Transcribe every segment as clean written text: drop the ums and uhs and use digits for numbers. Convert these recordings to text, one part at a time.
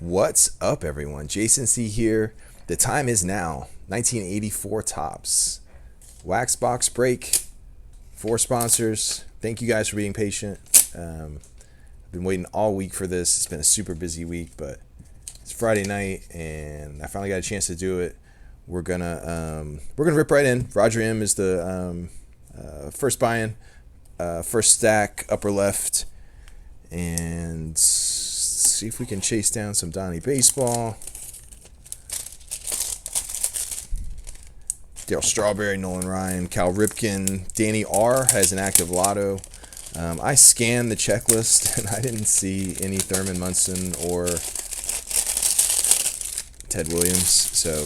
What's up, everyone? Jason C here. The time is now 1984 Tops. Wax box break. 4 sponsors. Thank you guys for being patient. I've been waiting all week for this. It's been a super busy week, but it's Friday night, and I finally got a chance to do it. We're gonna rip right in. Roger M is the first buy-in, first stack, upper left, and see if we can chase down some Donnie baseball. Darryl Strawberry, Nolan Ryan, Cal Ripken, Danny R has an active lotto. I scanned the checklist and I didn't see any Thurman Munson or Ted Williams. So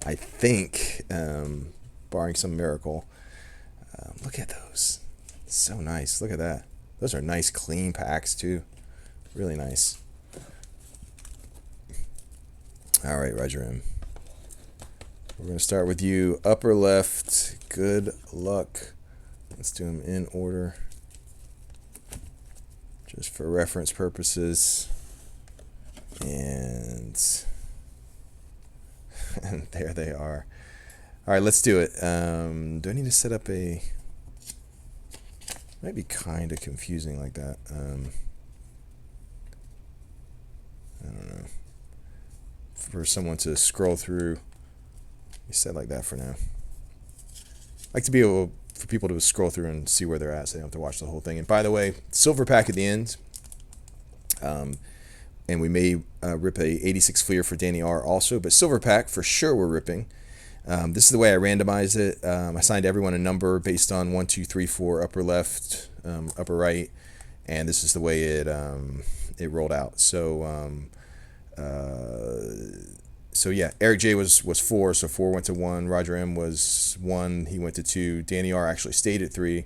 I think, barring some miracle, look at those. So nice. Look at that. Those are nice, clean packs, too. Really nice. All right, Roger M. We're going to start with you. Upper left. Good luck. Let's do them in order. Just for reference purposes. And there they are. All right, let's do it. Do I need to set up a... Might be kind of confusing like that. I don't know. For someone to scroll through, you said like that for now. I like to be able for people to scroll through and see where they're at, so they don't have to watch the whole thing. And by the way, silver pack at the end. And we may rip a 86 Fleer for Danny R also, but silver pack for sure we're ripping. This is the way I randomized it. I assigned everyone a number based on 1, 2, 3, 4, upper left, upper right, and this is the way it rolled out. So yeah, Eric J was 4, so 4 went to 1. Roger M was 1, he went to 2. Danny R actually stayed at 3,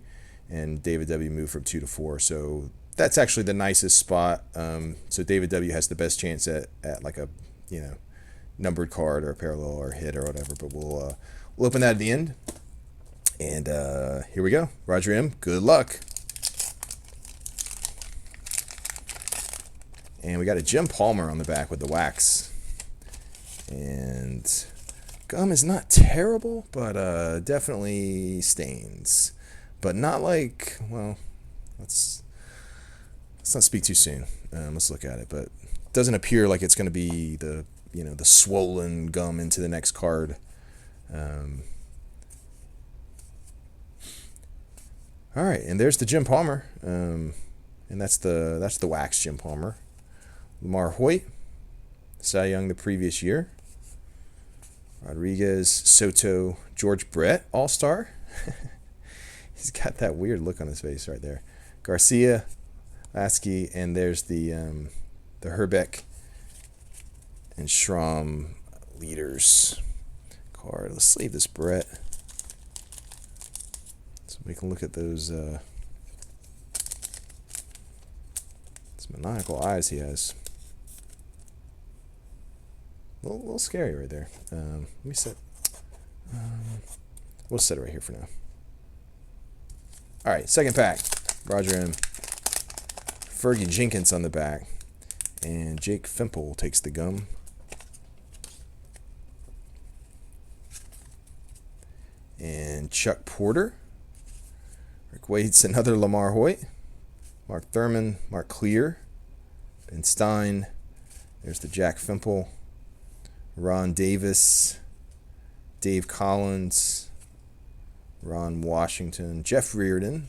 and David W moved from 2 to 4. So that's actually the nicest spot. So David W has the best chance at like a numbered card or a parallel or hit or whatever, but we'll open that at the end. And here we go. Roger M, good luck. And we got a Jim Palmer on the back with the wax. And gum is not terrible, but definitely stains. But not like, well, let's not speak too soon. Let's look at it, but it doesn't appear like it's going to be the swollen gum into the next card. All right, and there's the Jim Palmer, and that's the wax Jim Palmer. Lamar Hoyt, Cy Young the previous year. Rodriguez, Soto, George Brett, All-Star. He's got that weird look on his face right there. Garcia, Lasky, and there's the Herbeck and Schramm leaders card. Let's leave this Brett so we can look at those maniacal eyes he has. A little scary right there. Let me set. We'll set it right here for now. All right, second pack. Roger M. Fergie Jenkins on the back, and Jake Fimple takes the gum. And Chuck Porter. Rick Wade's another Lamar Hoyt. Mark Thurman, Mark Clear, Ben Stein. There's the Jack Fimple. Ron Davis, Dave Collins, Ron Washington, Jeff Reardon,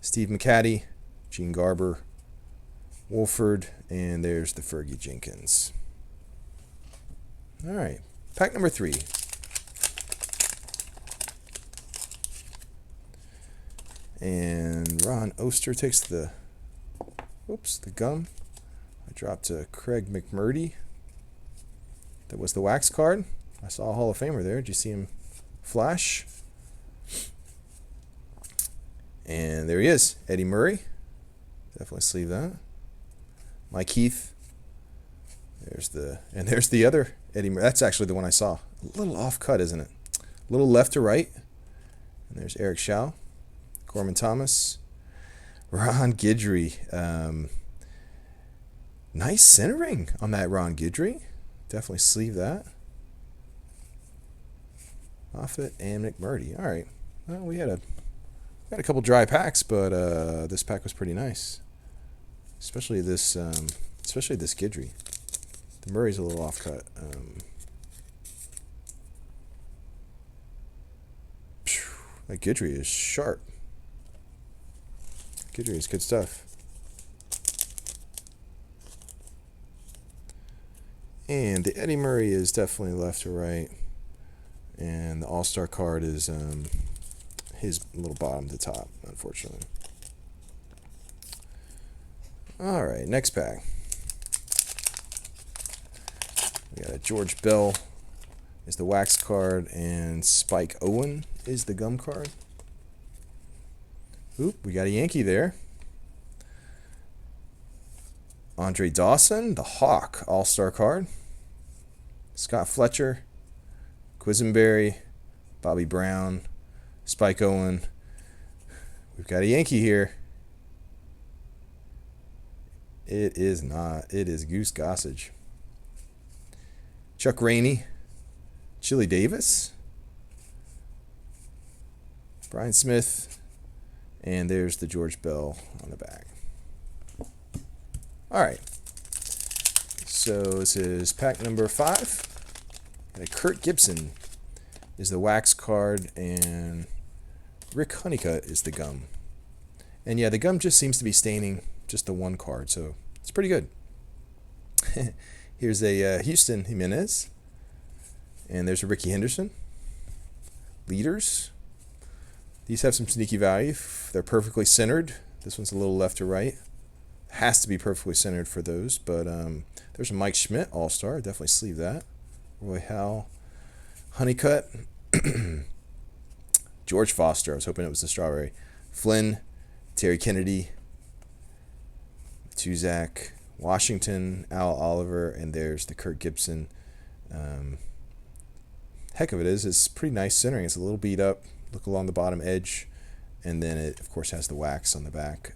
Steve McCaddy, Gene Garber, Wolford, and there's the Fergie Jenkins. All right, pack number 3. And Ron Oster takes the gum. I dropped to Craig McMurdy. That was the wax card. I saw a Hall of Famer there. Did you see him flash? And there he is, Eddie Murray. Definitely sleeve that. Mike Heath. There's the other Eddie Murray. That's actually the one I saw. A little off cut, isn't it? A little left to right. And there's Eric Schau, Corman Thomas, Ron Guidry. Nice centering on that Ron Guidry. Definitely sleeve that. Moffitt and McMurdy. All right. Well, we had a couple dry packs, but this pack was pretty nice. Especially this Guidry. The Murray's a little off cut. That Guidry is sharp. Guidry is good stuff. And the Eddie Murray is definitely left to right. And the All-Star card is his little bottom to top, unfortunately. All right, next pack. We got a George Bell is the wax card, and Spike Owen is the gum card. Oop, we got a Yankee there. Andre Dawson, the Hawk All-Star card. Scott Fletcher, Quisenberry, Bobby Brown, Spike Owen. We've got a Yankee here. It is not. It is Goose Gossage. Chuck Rainey, Chili Davis, Brian Smith, and there's the George Bell on the back. All right. So this is pack number 5. And Kurt Gibson is the wax card, and Rick Honeycutt is the gum. And yeah, the gum just seems to be staining just the one card, so it's pretty good. Here's a Houston Jimenez, and there's a Ricky Henderson. Leaders. These have some sneaky value. They're perfectly centered. This one's a little left to right. Has to be perfectly centered for those, but there's a Mike Schmidt All-Star. Definitely sleeve that. Roy Howell, Honeycutt, George Foster. I was hoping it was the strawberry. Flynn, Terry Kennedy, Tuzak, Washington, Al Oliver, and there's the Kurt Gibson. Heck of it is. It's pretty nice centering. It's a little beat up. Look along the bottom edge, and then it, of course, has the wax on the back.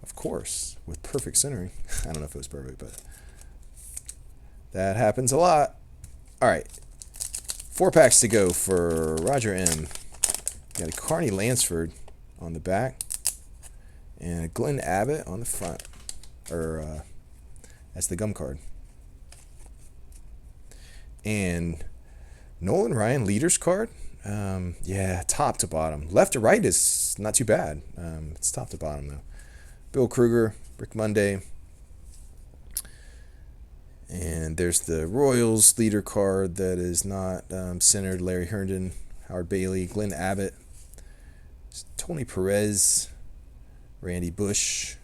Of course, with perfect centering. I don't know if it was perfect, but that happens a lot. All right. 4 packs to go for Roger M. Got a Carney Lansford on the back and a Glenn Abbott on the front. That's the gum card. And Nolan Ryan Leaders card. Yeah, top to bottom. Left to right is not too bad. It's top to bottom, though. Bill Kruger, Rick Monday. And there's the Royals leader card that is not centered. Larry Herndon, Howard Bailey, Glenn Abbott, Tony Perez, Randy Bush,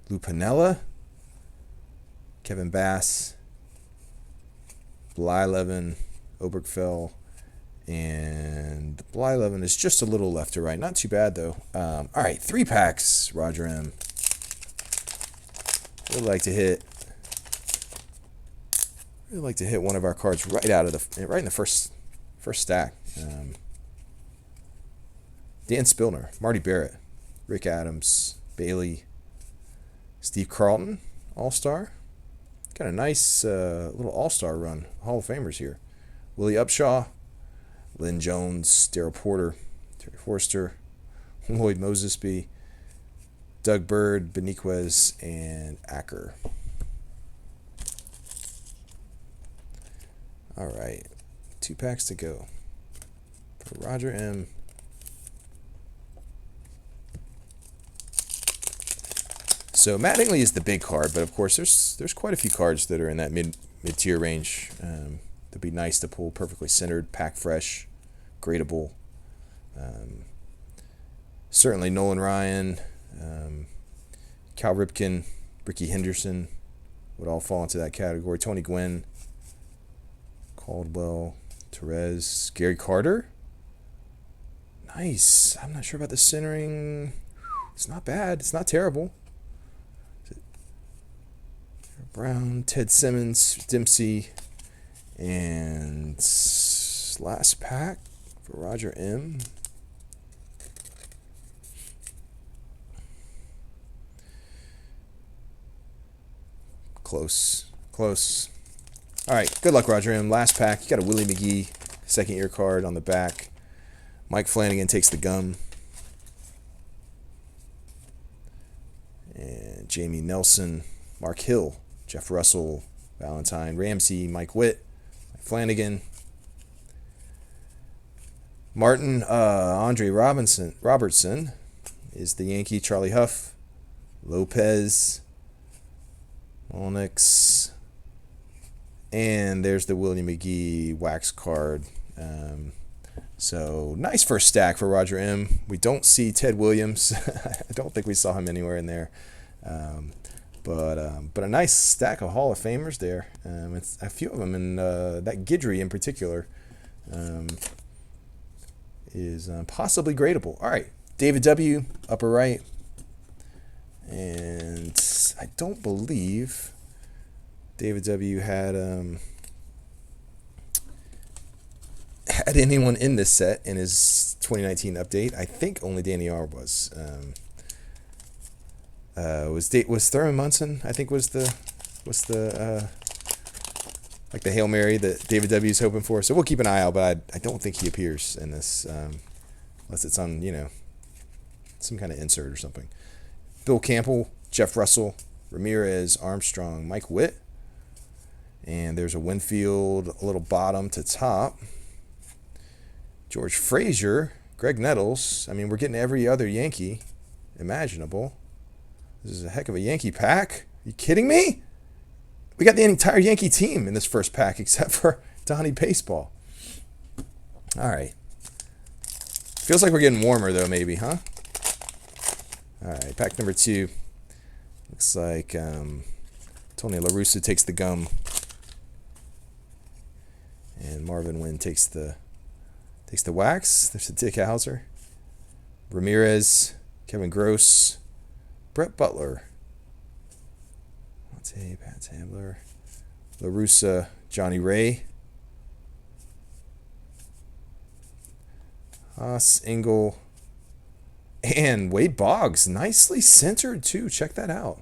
Lou Piniella, Kevin Bass, Blyleven, Obergfell, and the Blyleven is just a little left to right. Not too bad, though. All right, 3 packs, Roger M. Would like to hit one of our cards right in the first stack. Dan Spillner, Marty Barrett, Rick Adams, Bailey, Steve Carlton, All-Star. Got a nice little All-Star run. Hall of Famers here. Willie Upshaw, Lynn Jones, Darryl Porter, Terry Forster, Lloyd Mosesby, Doug Bird, Beniquez, and Acker. All right, 2 packs to go for Roger M. So Mattingly is the big card, but of course there's quite a few cards that are in that mid-tier range. That'd be nice to pull perfectly centered, pack fresh, gradable. Certainly Nolan Ryan, Cal Ripken, Ricky Henderson would all fall into that category. Tony Gwynn, Caldwell, Therese, Gary Carter. Nice. I'm not sure about the centering. It's not bad. It's not terrible. Brown, Ted Simmons, Dempsey, and last pack for Roger M. close. Close. All right, good luck, Roger M. Last pack. You got a Willie McGee second-year card on the back. Mike Flanagan takes the gum. And Jamie Nelson, Mark Hill, Jeff Russell, Valentine Ramsey, Mike Witt, Flanagan. Martin Andre Robertson is the Yankee. Charlie Huff, Lopez, Onyx, and there's the William McGee wax card. So nice first stack for Roger M. We don't see Ted Williams. I don't think we saw him anywhere in there. But a nice stack of Hall of Famers there. It's a few of them, and that Guidry in particular is possibly gradable. All right, David W. upper right, and I don't believe David W. had anyone in this set in his 2019 update. I think only Danny R was. Was Thurman Munson? I think was the like the Hail Mary that David W. is hoping for. So we'll keep an eye out, but I don't think he appears in this unless it's on some kind of insert or something. Bill Campbell, Jeff Russell, Ramirez, Armstrong, Mike Witt, and there's a Winfield, a little bottom to top. George Frazier, Greg Nettles. I mean, we're getting every other Yankee imaginable. This is a heck of a Yankee pack. Are you kidding me? We got the entire Yankee team in this first pack except for Donnie Baseball. All right. Feels like we're getting warmer, though, maybe, huh? All right, pack number 2. Looks like Tony La Russa takes the gum. And Marvin Wynn takes the wax. There's the Dick Hauser. Ramirez, Kevin Gross, Brett Butler, Pat Ambler, La Russa, Johnny Ray, Haas, Engel, and Wade Boggs. Nicely centered, too. Check that out.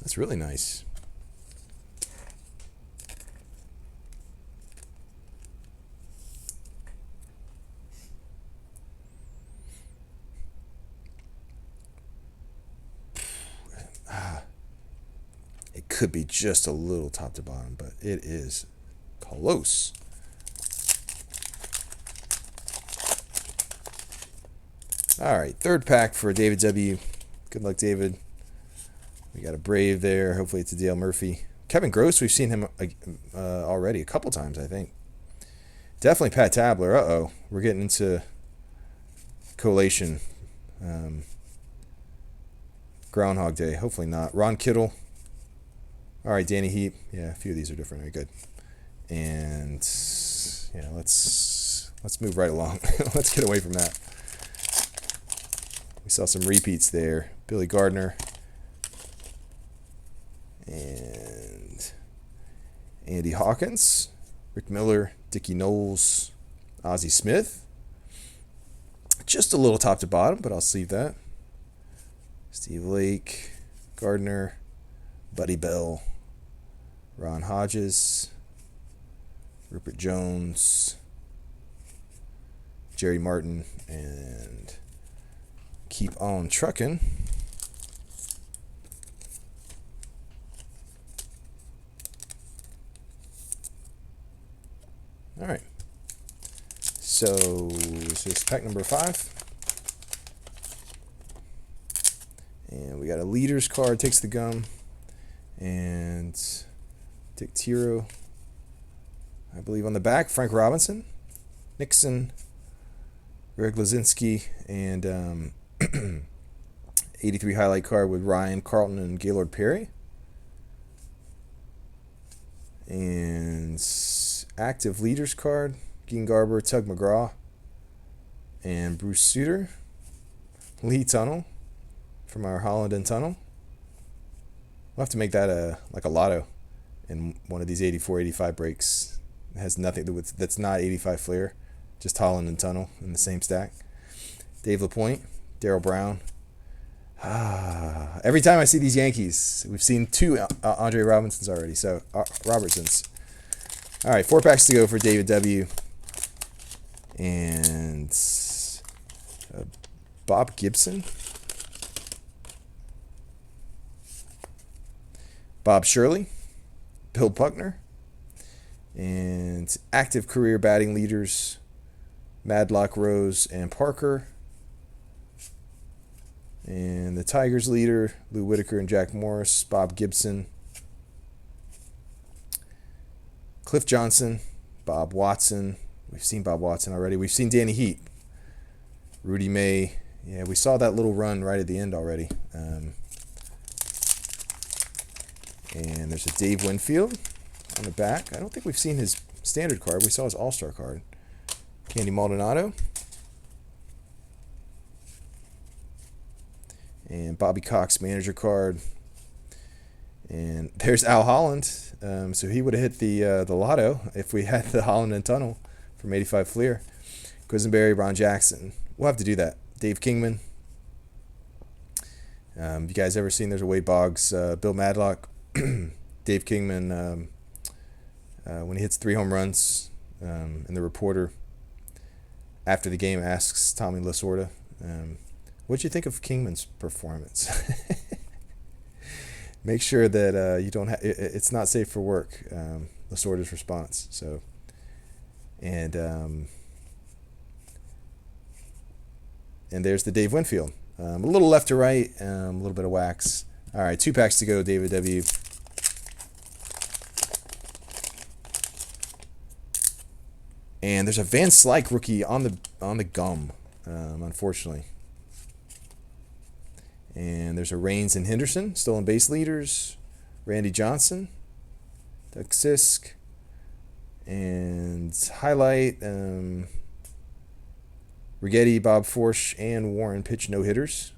That's really nice. It could be just a little top to bottom, but it is close. All right, third pack for David W. Good luck, David. We got a Brave there. Hopefully it's a Dale Murphy. Kevin Gross, we've seen him already a couple times, I think. Definitely Pat Tabler. Uh-oh. We're getting into collation. Groundhog Day. Hopefully not. Ron Kittle. All right, Danny Heap. Yeah, a few of these are different. Very good. And let's move right along. Let's get away from that. We saw some repeats there. Billy Gardner and Andy Hawkins, Rick Miller, Dickie Knowles, Ozzie Smith. Just a little top to bottom, but I'll sleeve that. Steve Lake, Gardner, Buddy Bell, Ron Hodges, Rupert Jones, Jerry Martin, and keep on trucking. All right. So this is pack number 5. And we got a leaders card, takes the gum. And Dick Tiro, I believe on the back, Frank Robinson, Nixon, Greg Lazinski, and 83 highlight card with Ryan Carlton and Gaylord Perry. And active leaders card, Gene Garber, Tug McGraw, and Bruce Sutter. Lee Tunnel from our Holland and Tunnel. We'll have to make that a lotto in one of these 84, 85 breaks. It has nothing to do with, that's not 85 Flair, just Holland and Tunnel in the same stack. Dave LaPointe, Darryl Brown, Every time I see these Yankees, we've seen 2 Andre Robinsons already. So Robertsons. All right, 4 packs to go for David W. And Bob Gibson, Bob Shirley, Bill Buckner, and active career batting leaders Madlock, Rose, and Parker. And the Tigers leader, Lou Whitaker and Jack Morris, Bob Gibson, Cliff Johnson, Bob Watson. We've seen Bob Watson already. We've seen Danny Heat, Rudy May. Yeah, we saw that little run right at the end already. And there's a Dave Winfield on the back. I don't think we've seen his standard card. We saw his All-Star card. Candy Maldonado. And Bobby Cox manager card. And there's Al Holland. So he would have hit the lotto if we had the Holland and Tunnel from 85 Fleer. Quisenberry, Ron Jackson. We'll have to do that. Dave Kingman. You guys ever seen there's a Wade Boggs, Bill Madlock, Dave Kingman, when he hits 3 home runs, and the reporter after the game asks Tommy Lasorda, what'd you think of Kingman's performance? Make sure that you don't it's not safe for work. Lasorda's response. So, and there's the Dave Winfield. A little left to right, a little bit of wax. All right, 2 packs to go, David W. And there's a Van Slyke rookie on the gum, unfortunately. And there's a Raines and Henderson, stolen base leaders, Randy Johnson, Doug Sisk, and highlight Rigetti, Bob Forsch, and Warren pitch no-hitters.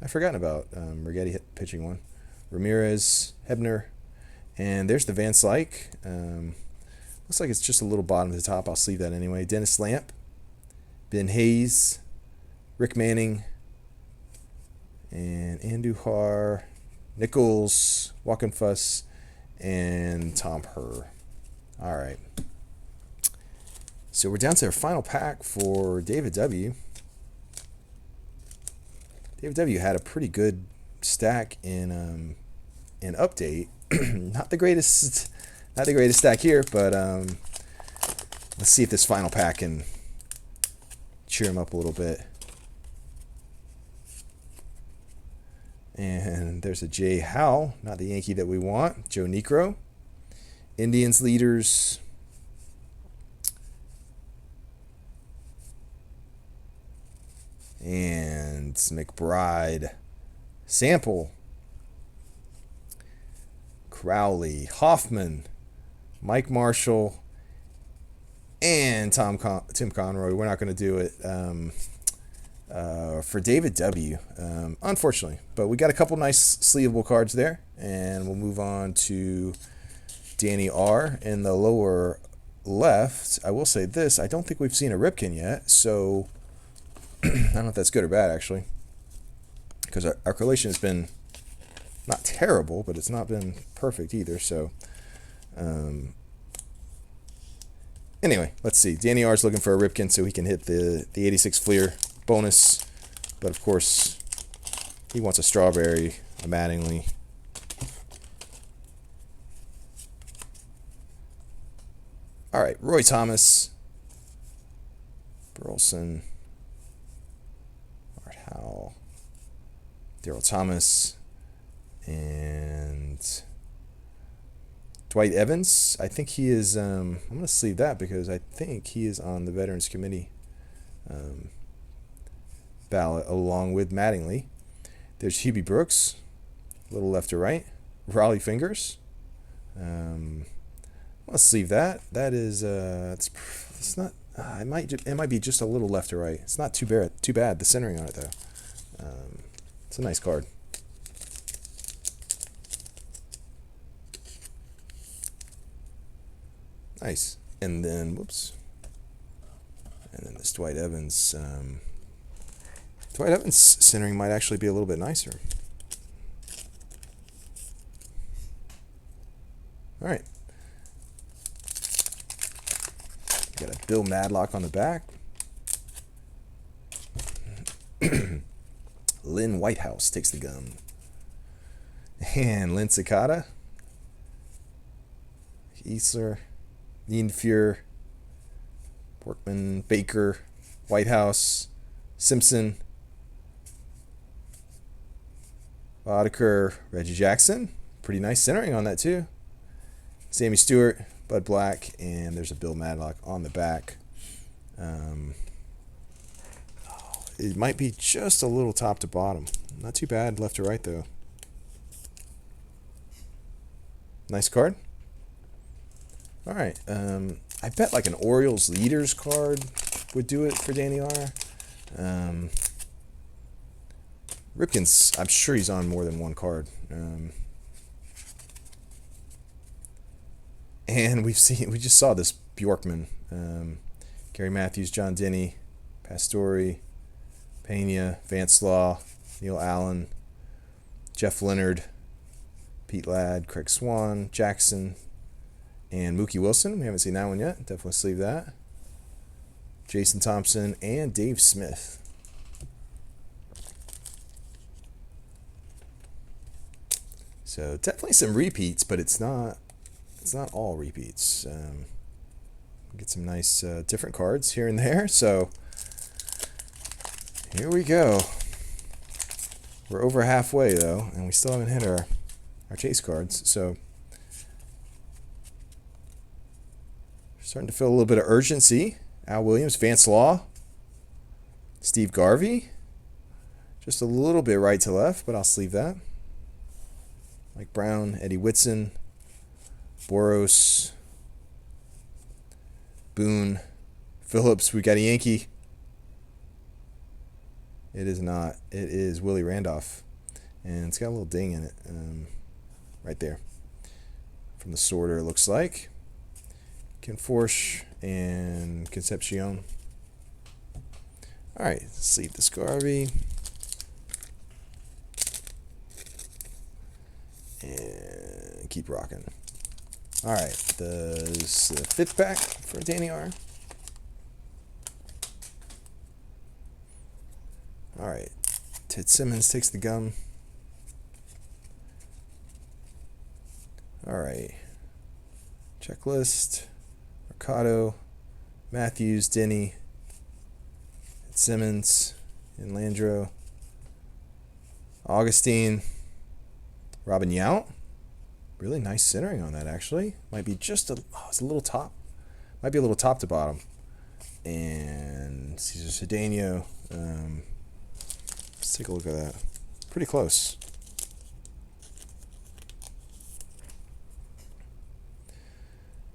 I've forgotten about Rigetti pitching one. Ramirez, Hebner, and there's the Van Slyke. Looks like it's just a little bottom to the top. I'll sleeve that anyway. Dennis Lamp, Ben Hayes, Rick Manning, and Andujar, Nichols, Walkenfuss, and Tom Herr. All right. So we're down to our final pack for David W. David W. had a pretty good stack in update. Not the greatest stack here, but let's see if this final pack can cheer him up a little bit. And there's a Jay Howell, not the Yankee that we want. Joe Niekro. Indians leaders. And McBride. Sample. Crowley. Hoffman. Mike Marshall. And Tim Conroy. We're not going to do it for David W. Unfortunately. But we got a couple nice sleevable cards there. And we'll move on to Danny R. in the lower left. I will say this. I don't think we've seen a Ripken yet. So I don't know if that's good or bad, actually. Because our collation has been not terrible, but it's not been perfect either. So anyway, let's see. Danny R is looking for a Ripken so he can hit the 86 Fleer bonus. But of course, he wants a Strawberry, a Mattingly. All right, Roy Thomas, Burleson, Art Howell, Darryl Thomas, and Dwight Evans. I think he is, I'm going to sleeve that because I think he is on the Veterans Committee ballot along with Mattingly. There's Hubie Brooks, a little left to right. Raleigh Fingers. Let's sleeve that. That is, it's not, it might be just a little left to right. It's not too bad, the centering on it, though. It's a nice card. Nice. And then, whoops. And then this Dwight Evans Dwight Evans centering might actually be a little bit nicer. All right. Got a Bill Madlock on the back. Lynn Whitehouse takes the gum. And Lynn Cicada. Easler. Nienfuhr. Porkman. Baker. Whitehouse. Simpson. Boddicker. Reggie Jackson. Pretty nice centering on that too. Sammy Stewart. Bud Black. And there's a Bill Madlock on the back. It might be just a little top to bottom. Not too bad left to right, though. Nice card. All right. I bet like an Orioles leaders card would do it for Danny R. Ripken's, I'm sure he's on more than one card. And we just saw this Bjorkman. Gary Matthews, John Denny, Pastore, Pena, Vance Law, Neil Allen, Jeff Leonard, Pete Ladd, Craig Swan, Jackson, and Mookie Wilson. We haven't seen that one yet. Definitely sleeve that. Jason Thompson and Dave Smith. So definitely some repeats, but it's not all repeats. Get some nice different cards here and there. So here we go. We're over halfway though, and we still haven't hit our chase cards. So starting to feel a little bit of urgency. Al Williams, Vance Law, Steve Garvey. Just a little bit right to left, but I'll sleeve that. Mike Brown, Eddie Whitson, Boros, Boone, Phillips. We got a Yankee. It is not. It is Willie Randolph. And it's got a little ding in it. Right there. From the sorter, it looks like. Ken Forsch and Concepcion. All right, sleeve this Garvey. And keep rocking. All right, the fifth pack for Danny R. All right, Ted Simmons takes the gum. All right, checklist. Mercado, Matthews, Denny, Simmons, and Landreau. Augustine, Robin Yount. Really nice centering on that, actually. Might be just it's a little top. Might be a little top to bottom. And Cesar Cedeno. Let's take a look at that. Pretty close.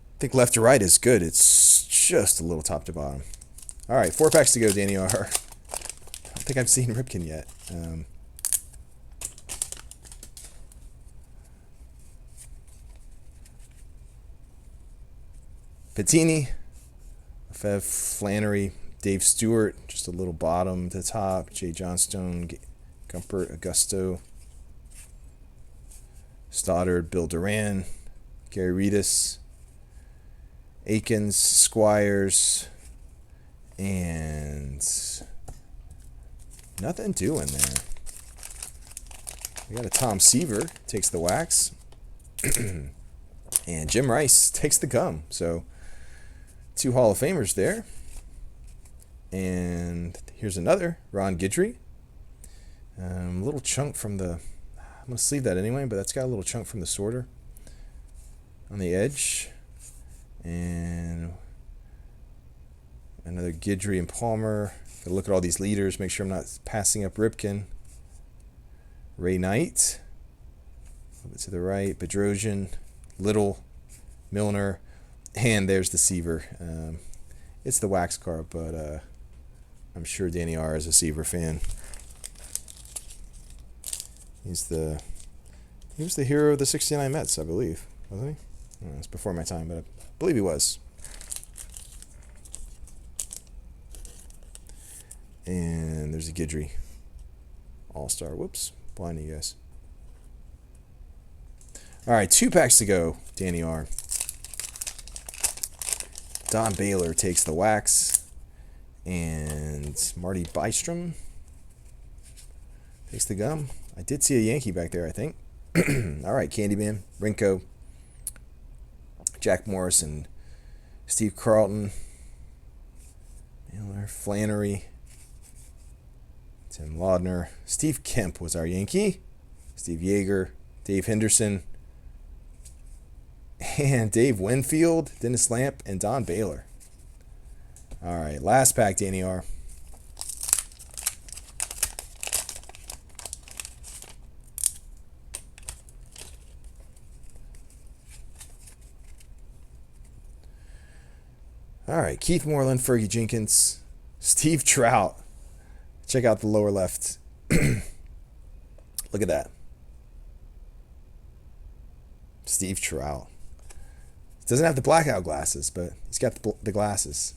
I think left to right is good. It's just a little top to bottom. All right, 4 packs to go, Danny R. I don't think I've seen Ripken yet. Pettini, Fev Flannery, Dave Stewart, just a little bottom to top. Jay Johnstone, Gumpert, Augusto, Stoddard, Bill Duran, Gary Redus, Akins, Squires, and nothing doing there. We got a Tom Seaver, takes the wax. And Jim Rice takes the gum. So 2 Hall of Famers there. And here's another, Ron Guidry. Little chunk from the, I'm going to sleeve that anyway, but that's got a little chunk from the sorter on the edge. And another Guidry and Palmer. Gotta look at all these leaders, make sure I'm not passing up Ripken. Ray Knight. A little bit to the right. Bedrosian, Little, Milner, and there's the Seaver. It's the wax card, but I'm sure Danny R is a Seaver fan. He was the hero of the '69 Mets, I believe, wasn't he? I don't know, it's before my time, but I believe he was. And there's a Guidry. All-Star. Whoops. Blinding you guys. All right, 2 packs to go, Danny R. Don Baylor takes the wax. And Marty Bystrom takes the gum. I did see a Yankee back there, I think. All right, Candyman, Rinko, Jack Morrison, Steve Carlton, Miller, Flannery, Tim Laudner. Steve Kemp was our Yankee. Steve Yeager, Dave Henderson, and Dave Winfield, Dennis Lamp, and Don Baylor. All right, last pack, Danny R. All right, Keith Moreland, Fergie Jenkins, Steve Trout. Check out the lower left. Look at that. Steve Trout. Doesn't have the blackout glasses, but he's got the glasses.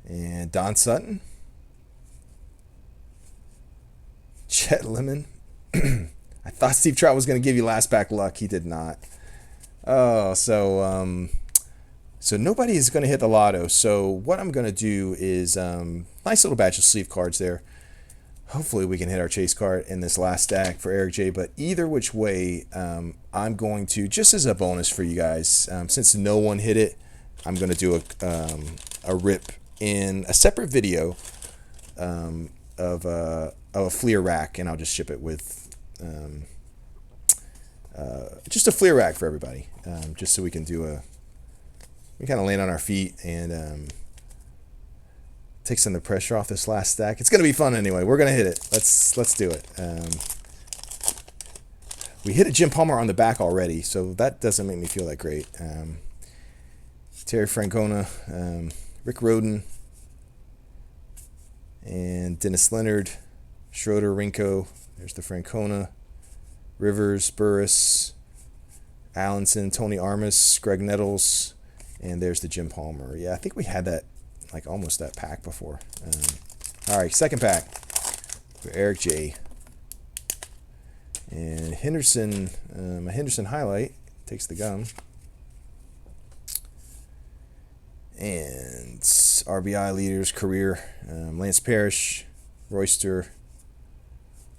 And Don Sutton. Chet Lemon. I thought Steve Trout was going to give you last pack luck. He did not. Oh, so nobody is going to hit the lotto. So what I'm going to do is nice little batch of sleeve cards there. Hopefully we can hit our chase card in this last stack for Eric J. But either which way, I'm going to, just as a bonus for you guys, since no one hit it, I'm going to do a rip in a separate video of a Fleer rack, and I'll just ship it with just a Fleer rack for everybody, just so we can we kind of land on our feet and take some of the pressure off this last stack. It's going to be fun anyway. We're going to hit it. Let's do it. We hit a Jim Palmer on the back already, so that doesn't make me feel that great. Terry Francona, Rick Rhoden, and Dennis Leonard, Schroeder, Rinko. There's the Francona, Rivers, Burris, Allenson, Tony Armas, Greg Nettles, and there's the Jim Palmer. Yeah, I think we had that, like almost that pack before. All right, second pack for Eric J. And Henderson, a Henderson highlight, takes the gum. And RBI leaders, career, Lance Parrish, Royster,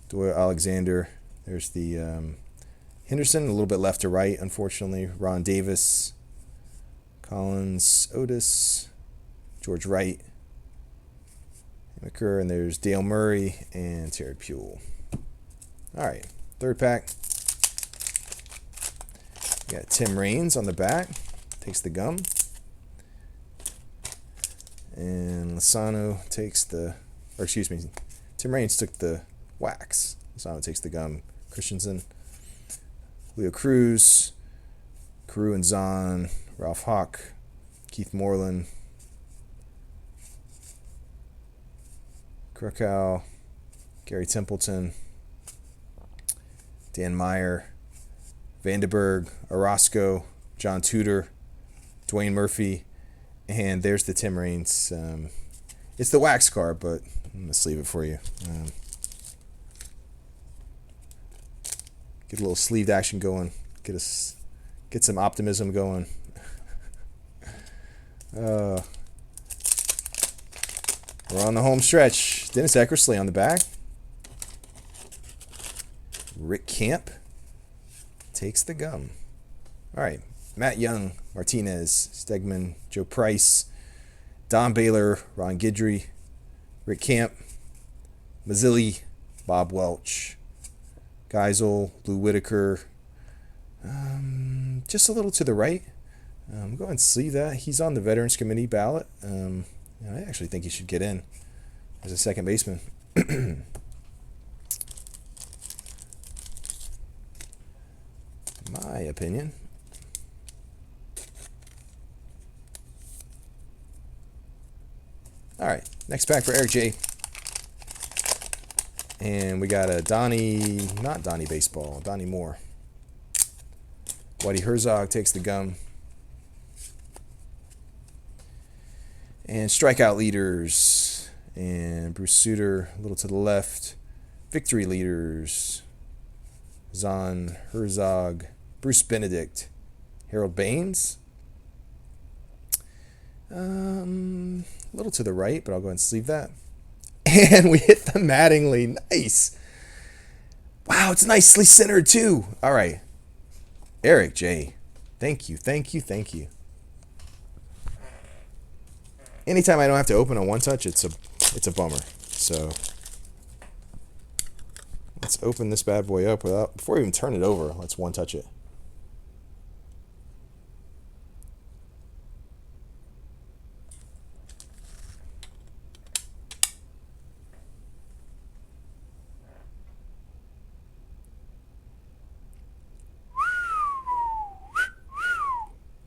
Doyle Alexander. There's the Henderson, a little bit left to right, unfortunately. Ron Davis, Collins, Otis, George Wright, McCurr, and there's Dale Murray and Terry Puel. All right, third pack. We got Tim Raines on the back, takes the gum. And Lozano takes Tim Raines took the wax. Lozano takes the gum. Christensen, Leo Cruz, Carew and Zahn, Ralph Hawk, Keith Moreland, Krakow, Gary Templeton, Dan Meyer, Vandenberg, Orozco, John Tudor, Dwayne Murphy, and there's the Tim Raines. It's the wax card, but I'm going to sleeve it for you. Get a little sleeved action going. Get some optimism going. We're on the home stretch. Dennis Eckersley on the back. Rick Camp takes the gum. All right. Matt Young, Martinez, Stegman, Joe Price, Don Baylor, Ron Guidry, Rick Camp, Mazzilli, Bob Welch, Geisel, Lou Whitaker. Just a little to the right. Go ahead and sleeve that. He's on the Veterans Committee ballot. I actually think he should get in as a second baseman. My opinion. All right, next pack for Eric J. And we got a not Donnie Baseball, Donnie Moore. Whitey Herzog takes the gum. And strikeout leaders, And Bruce Sutter, a little to the left. Victory leaders. Zahn Herzog, Bruce Benedict, Harold Baines. A little to the right, but I'll go ahead and sleeve that. And we hit the Mattingly. Nice. Wow, it's nicely centered too. All right. Eric J. Thank you. Anytime I don't have to open on one touch, it's a bummer. So let's open this bad boy up before we even turn it over. Let's one touch it.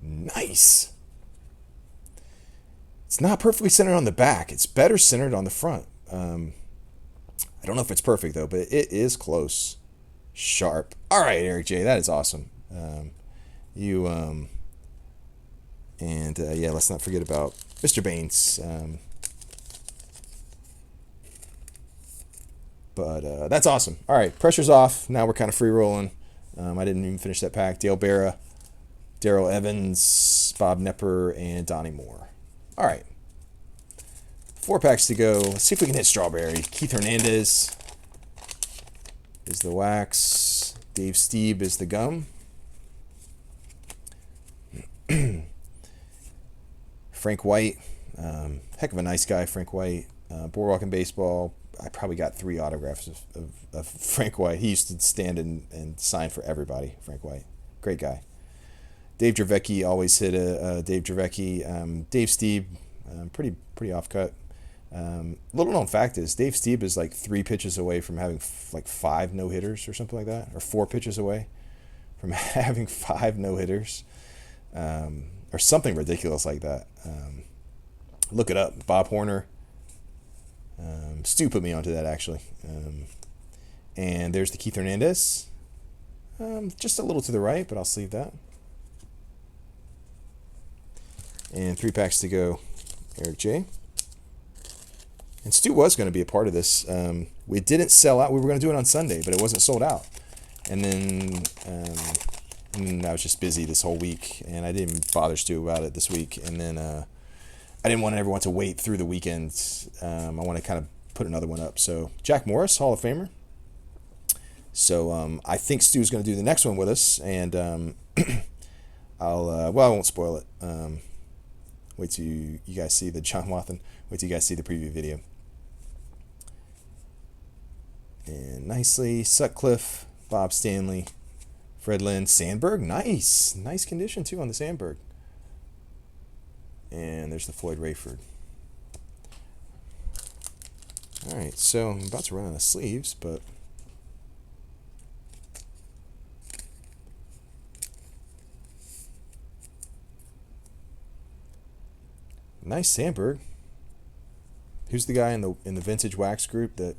Nice. It's not perfectly centered on the back. It's better centered on the front. I don't know if it's perfect though, but it is close. Sharp. All right, Eric J. That is awesome. Yeah, let's not forget about Mr. Baines. But that's awesome. All right, pressure's off. Now we're kind of free rolling. I didn't even finish that pack. Dale Barra, Darryl Evans, Bob Nepper, and Donnie Moore. All right. 4 packs to go. Let's see if we can hit Strawberry. Keith Hernandez is the wax. Dave Steeb is the gum. Frank White. Heck of a nice guy, Frank White. Boardwalk and Baseball. I probably got 3 autographs of Frank White. He used to stand and sign for everybody, Frank White. Great guy. Dave Dravecki, always hit a Dave Dravecki. Dave Steeb, pretty off-cut. Little known fact is Dave Steeb is like 3 pitches away from having like 5 no-hitters or something like that, or 4 pitches away from having 5 no-hitters, or something ridiculous like that. Look it up. Bob Horner. Stu put me onto that actually. And there's the Keith Hernandez. Just a little to the right, but I'll sleeve that. And 3 packs to go, Eric J. And Stu was going to be a part of this. We didn't sell out. We were going to do it on Sunday, but it wasn't sold out. And then I was just busy this whole week, and I didn't even bother Stu about it this week. And then I didn't want everyone to wait through the weekend. I want to kind of put another one up. So Jack Morris, Hall of Famer. So I think Stu's going to do the next one with us, and I won't spoil it. Wait till you guys see the John Wathan. Wait till you guys see the preview video. And nicely, Sutcliffe, Bob Stanley, Fred Lynn, Sandberg. Nice condition too on the Sandberg. And there's the Floyd Rayford. All right, so I'm about to run out of sleeves, but nice Sandberg. Who's the guy in the vintage wax group that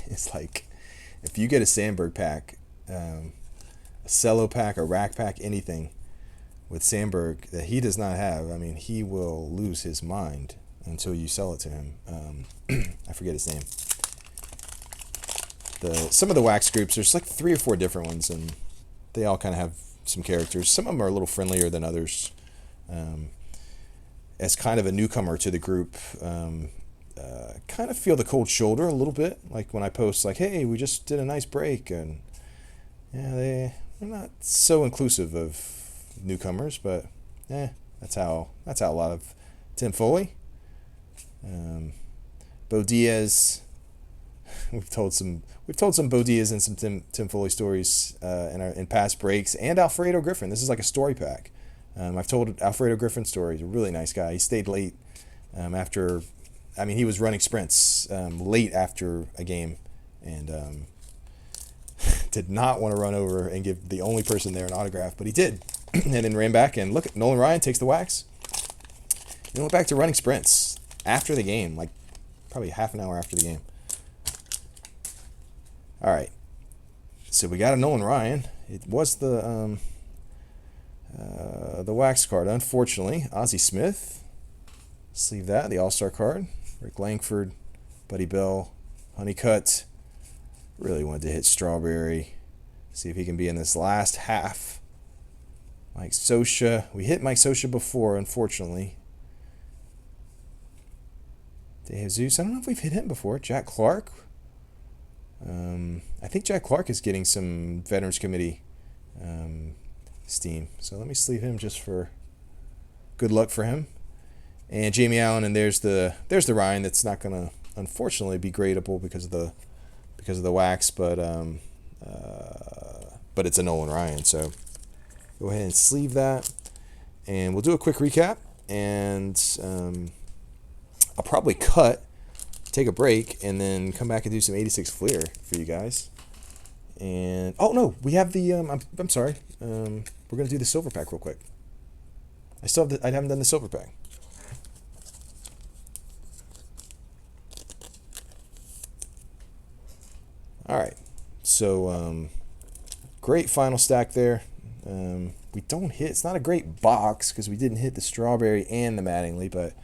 it's like, if you get a Sandberg pack, a cello pack, a rack pack, anything with Sandberg that he does not have, I mean, he will lose his mind until you sell it to him. I forget his name. Some of the wax groups, there's like 3 or 4 different ones, and they all kind of have some characters. Some of them are a little friendlier than others. As kind of a newcomer to the group, kind of feel the cold shoulder a little bit. Like when I post, like, "Hey, we just did a nice break," and yeah, they're not so inclusive of newcomers, but that's how a lot of Tim Foley, Bo Diaz. We've told some Bo Diaz and some Tim Foley stories in past breaks, and Alfredo Griffin. This is like a story pack. I've told Alfredo Griffin's story. He's a really nice guy. He stayed late after. I mean, he was running sprints late after a game, and did not want to run over and give the only person there an autograph, but he did, and then ran back. And look, Nolan Ryan takes the wax, and went back to running sprints after the game, like probably half an hour after the game. All right, so we got a Nolan Ryan. It was the wax card, unfortunately. Ozzie Smith. Sleeve that, the All-Star card. Rick Langford, Buddy Bell, Honeycutt. Really wanted to hit Strawberry. See if he can be in this last half. Mike Scioscia. We hit Mike Scioscia before, unfortunately. De Jesus. I don't know if we've hit him before. Jack Clark. I think Jack Clark is getting some Veterans Committee steam. So let me sleeve him just for good luck for him. And Jamie Allen, and there's the Ryan that's not gonna unfortunately be gradable because of the wax, but it's a Nolan Ryan. So go ahead and sleeve that, and we'll do a quick recap, and I'll probably take a break, and then come back and do some 86 Fleer for you guys. And oh no, we have the I'm sorry. We're gonna do the silver pack real quick. I haven't done the silver pack. All right, so great final stack there. We don't hit. It's not a great box because we didn't hit the Strawberry and the Mattingly, but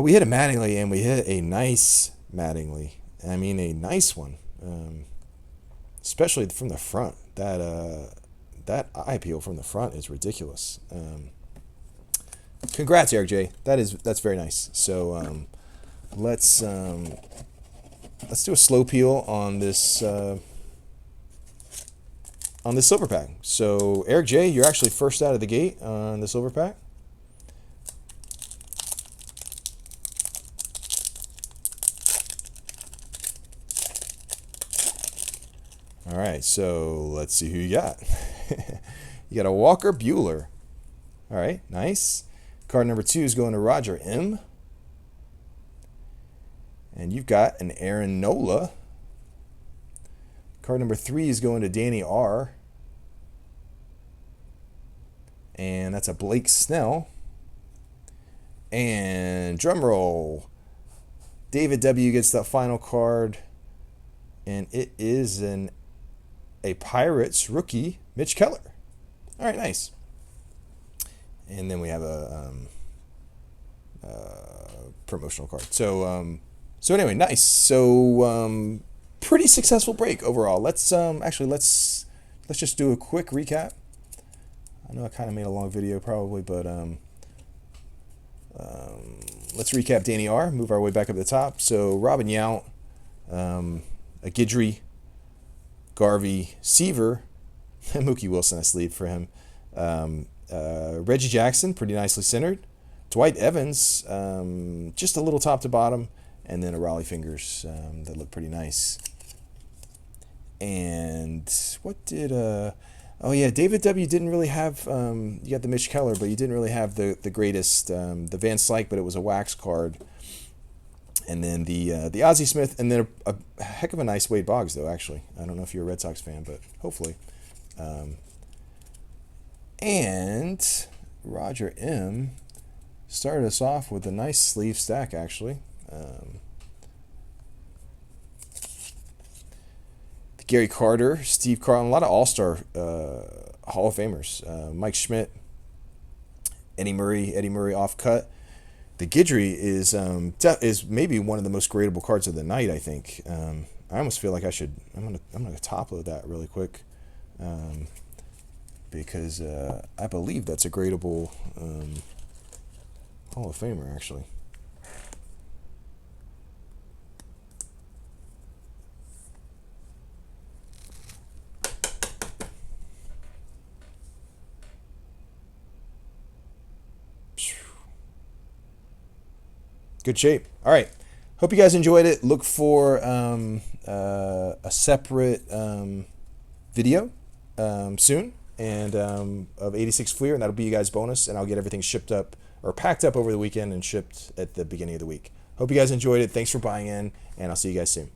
we hit a Mattingly, and we hit a nice Mattingly. I mean, a nice one, especially from the front. That eye peel from the front is ridiculous. Congrats, Eric J. That's very nice. So let's do a slow peel on this silver pack. So Eric J, you're actually first out of the gate on the silver pack. All right, so let's see who you got. You got a Walker Buehler. All right, nice. Card number 2 is going to Roger M. And you've got an Aaron Nola. Card number 3 is going to Danny R. And that's a Blake Snell. And drum roll. David W. gets that final card. And it is a Pirates rookie, Mitch Keller. All right, nice. And then we have a promotional card. So anyway, nice. So pretty successful break overall. Let's just do a quick recap. I know I kind of made a long video probably, but let's recap Danny R. Move our way back up to the top. So Robin Yount, a Guidry, Garvey, Seaver, Mookie Wilson, I sleeve for him. Reggie Jackson, pretty nicely centered. Dwight Evans, just a little top to bottom. And then a Raleigh Fingers that look pretty nice. And what did... oh, yeah, David W. didn't really have... you got the Mitch Keller, but you didn't really have the greatest... the Van Slyke, but it was a wax card. And then the Ozzie Smith, and then a heck of a nice Wade Boggs, though, actually. I don't know if you're a Red Sox fan, but hopefully. And Roger M. started us off with a nice sleeve stack, actually. Gary Carter, Steve Carlton, a lot of all-star Hall of Famers. Mike Schmidt, Eddie Murray off cut. The Guidry is maybe one of the most gradable cards of the night, I think. I almost feel like I'm gonna top load that really quick, because I believe that's a gradable Hall of Famer, actually. Good shape. All right. Hope you guys enjoyed it. Look for a separate video soon, and of 86 Fleer, and that'll be you guys' bonus, and I'll get everything shipped up or packed up over the weekend and shipped at the beginning of the week. Hope you guys enjoyed it. Thanks for buying in, and I'll see you guys soon.